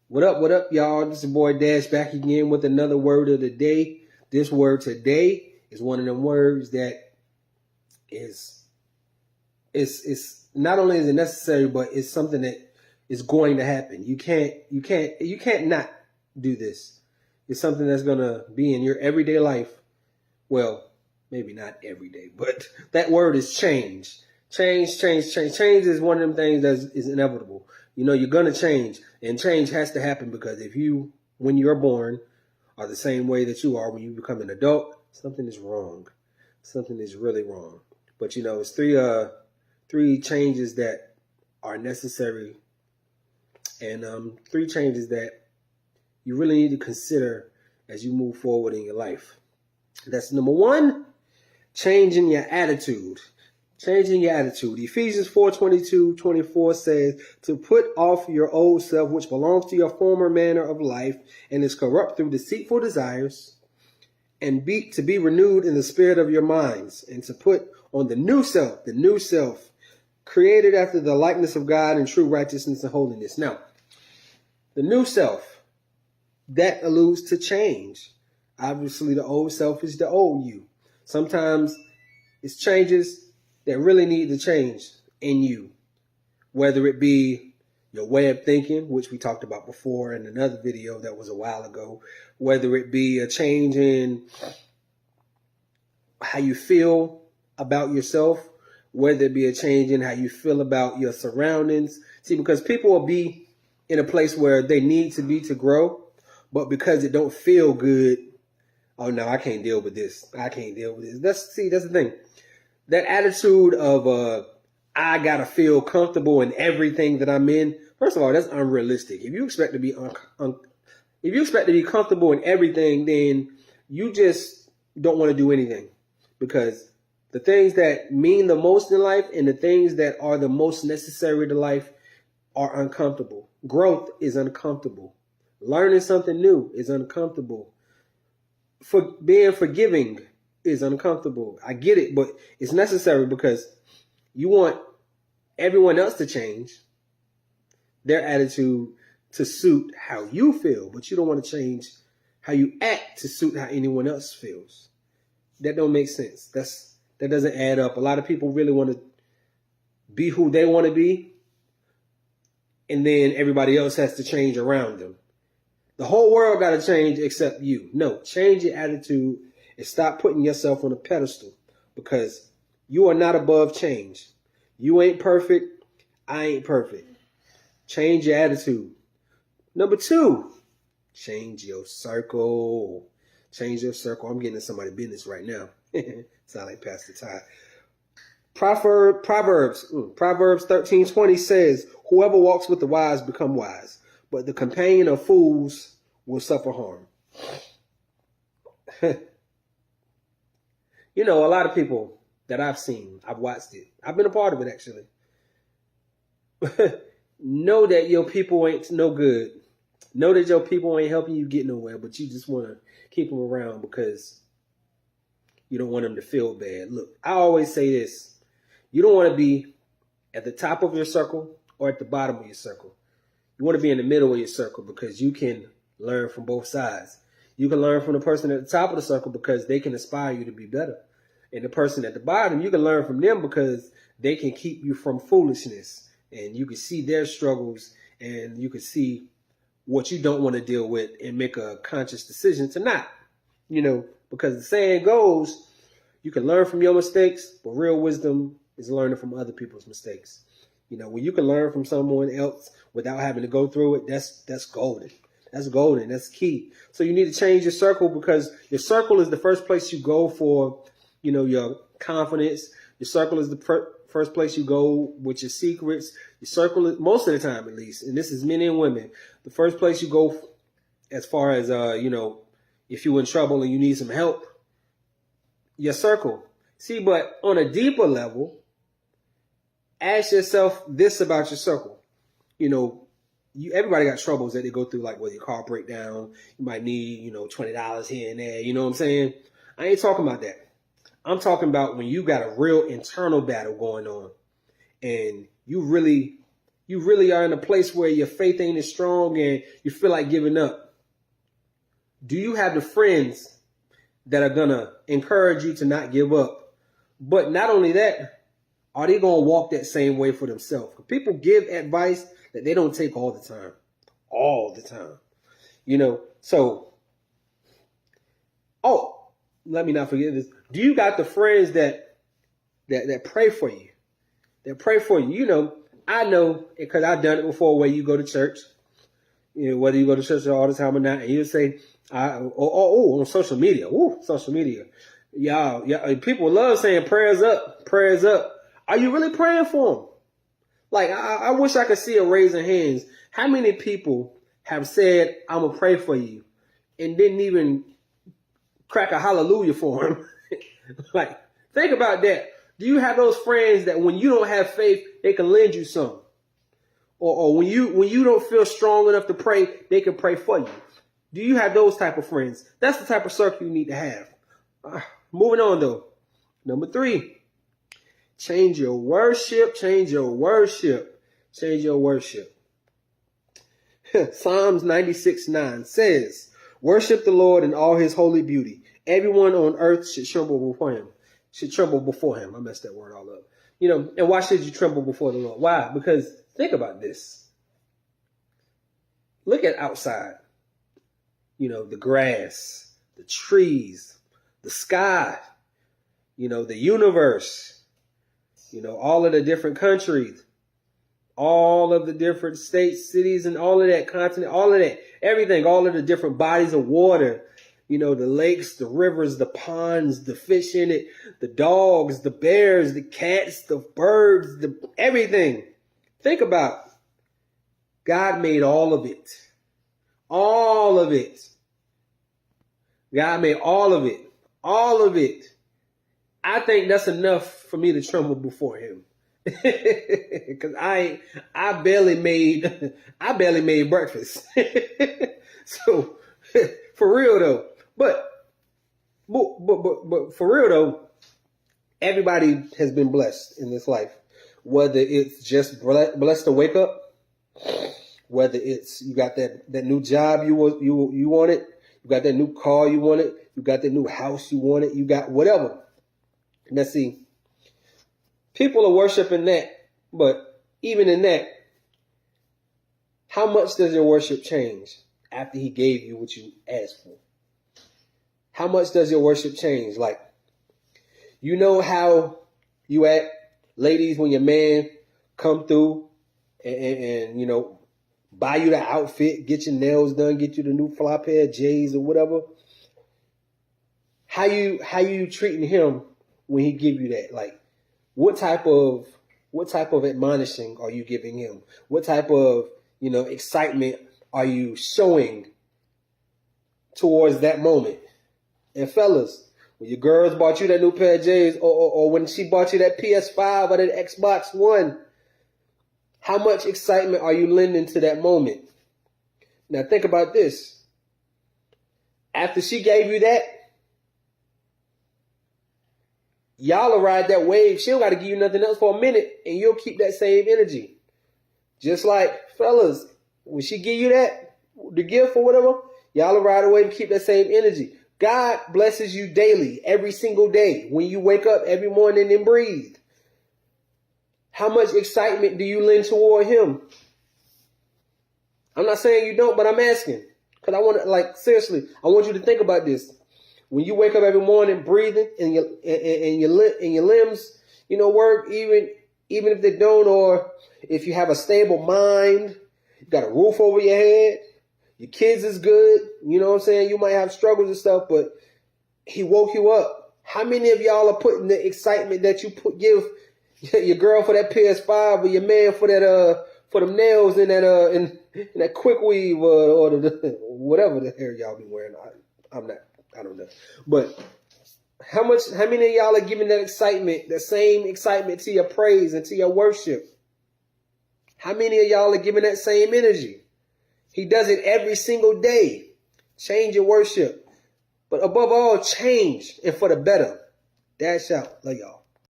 What up, y'all? This is your boy Dash back again with another word of the day. This word today is one of them words that is not only is it necessary, but it's something that is going to happen. You can't not do this. It's something that's gonna be in your everyday life. Well, maybe not every day, but that word is change. Change. Change is one of them things that is inevitable. You know, you're going to change, and change has to happen because if you, when you're born, are the same way that you are when you become an adult, something is wrong. Something is really wrong. But, you know, it's three changes that are necessary and three changes that you really need to consider as you move forward in your life. That's number one, changing your attitude. Changing your attitude. Ephesians 4:22-24 says to put off your old self, which belongs to your former manner of life and is corrupt through deceitful desires, and to be renewed in the spirit of your minds, and to put on the new self, created after the likeness of God in true righteousness and holiness. Now, the new self, that alludes to change. Obviously, the old self is the old you. Sometimes it's changes that really need to change in you, whether it be your way of thinking, which we talked about before in another video that was a while ago, whether it be a change in how you feel about yourself, whether it be a change in how you feel about your surroundings. See, because people will be in a place where they need to be to grow, but because it don't feel good, oh no, I can't deal with this. I can't deal with this. That's the thing. That attitude of I gotta feel comfortable in everything that I'm in. First of all, that's unrealistic. If you expect to be if you expect to be comfortable in everything, then you just don't want to do anything, because the things that mean the most in life and the things that are the most necessary to life are uncomfortable. Growth is uncomfortable. Learning something new is uncomfortable. For being forgiving is uncomfortable. I get it, but it's necessary because you want everyone else to change their attitude to suit how you feel, but you don't want to change how you act to suit how anyone else feels. That don't make sense. That doesn't add up. A lot of people really want to be who they want to be, and then everybody else has to change around them. The whole world got to change except you. No, change your attitude and stop putting yourself on a pedestal, because you are not above change. You ain't perfect. I ain't perfect. Change your attitude. Number two, change your circle. Change your circle. I'm getting in somebody's business right now. Sound like Pastor Ty. Proverbs 13:20 says, whoever walks with the wise become wise, but the companion of fools will suffer harm. You know, a lot of people that I've seen, I've watched it, I've been a part of it actually, know that your people ain't no good. Know that your people ain't helping you get nowhere, but you just want to keep them around because you don't want them to feel bad. Look, I always say this. You don't want to be at the top of your circle or at the bottom of your circle. You want to be in the middle of your circle because you can learn from both sides. You can learn from the person at the top of the circle because they can inspire you to be better. And the person at the bottom, you can learn from them because they can keep you from foolishness. And you can see their struggles and you can see what you don't want to deal with and make a conscious decision to not. You know, because the saying goes, you can learn from your mistakes, but real wisdom is learning from other people's mistakes. You know, when you can learn from someone else without having to go through it, that's golden. That's golden. That's key. So you need to change your circle, because your circle is the first place you go for, you know, your confidence. Your circle is the first place you go with your secrets. Your circle is, most of the time at least, and this is men and women, the first place you go as far as, you know, if you're in trouble and you need some help, your circle. See, but on a deeper level, ask yourself this about your circle. You know, everybody got troubles that they go through, like whether your car break down, you might need, you know, $20 here and there. You know what I'm saying? I ain't talking about that. I'm talking about when you got a real internal battle going on and you really you really are in a place where your faith ain't as strong and you feel like giving up, do you have the friends that are going to encourage you to not give up? But not only that, are they going to walk that same way for themselves? People give advice that they don't take all the time. All the time. So, let me not forget this. Do you got the friends that pray for you? That pray for you? I know because I've done it before where you go to church, whether you go to church all the time or not, and you say, on social media. Social media. Y'all, people love saying prayers up, prayers up. Are you really praying for them? Like, I wish I could see a raising hands. How many people have said, I'm going to pray for you, and didn't even crack a hallelujah for him? Like, think about that. Do you have those friends that when you don't have faith, they can lend you some? Or when you don't feel strong enough to pray, they can pray for you? Do you have those type of friends? That's the type of circle you need to have. Moving on, though. Number 3, change your worship. Change your worship. Change your worship. Psalms 96:9 says, worship the Lord in all his holy beauty. Everyone on earth should tremble before him. I messed that word all up. And why should you tremble before the Lord? Why? Because think about this. Look at outside. The grass, the trees, the sky, the universe, all of the different countries, all of the different states, cities, and all of that continent, all of that, everything, all of the different bodies of water, the lakes, the rivers, the ponds, the fish in it, the dogs, the bears, the cats, the birds, everything. Think about it. God made all of it. All of it. God made all of it. All of it. I think that's enough for me to tremble before him. Because I barely made breakfast. So for real though. But for real though, everybody has been blessed in this life. Whether it's just blessed to wake up, whether it's you got that new job you wanted, you got that new car you wanted, you got that new house you wanted, you got whatever. Now see, people are worshiping that, but even in that, how much does your worship change after he gave you what you asked for? How much does your worship change? Like, how you act, ladies, when your man come through and buy you the outfit, get your nails done, get you the new fly pair of J's or whatever. How you treating him when he give you that? Like, what type of admonishing are you giving him? What type of excitement are you showing towards that moment? And fellas, when your girls bought you that new pair of J's, or when she bought you that PS5 or that Xbox One, how much excitement are you lending to that moment? Now think about this. After she gave you that, y'all will ride that wave. She don't got to give you nothing else for a minute, and you'll keep that same energy. Just like, fellas, when she give you that, the gift or whatever, y'all will ride the wave and keep that same energy. God blesses you daily, every single day. When you wake up every morning and breathe, how much excitement do you lend toward him? I'm not saying you don't, but I'm asking. Because I want to, seriously, I want you to think about this. When you wake up every morning breathing and your limbs, work, even if they don't, or if you have a stable mind, you got a roof over your head, your kids is good, you know what I'm saying? You might have struggles and stuff, but he woke you up. How many of y'all are putting the excitement that you give your girl for that PS5 or your man for that for them nails in that quick weave or the whatever the hair y'all be wearing? I don't know. But how many of y'all are giving that excitement, the same excitement to your praise and to your worship? How many of y'all are giving that same energy? He does it every single day. Change your worship. But above all, change and for the better. Dash out. Love y'all.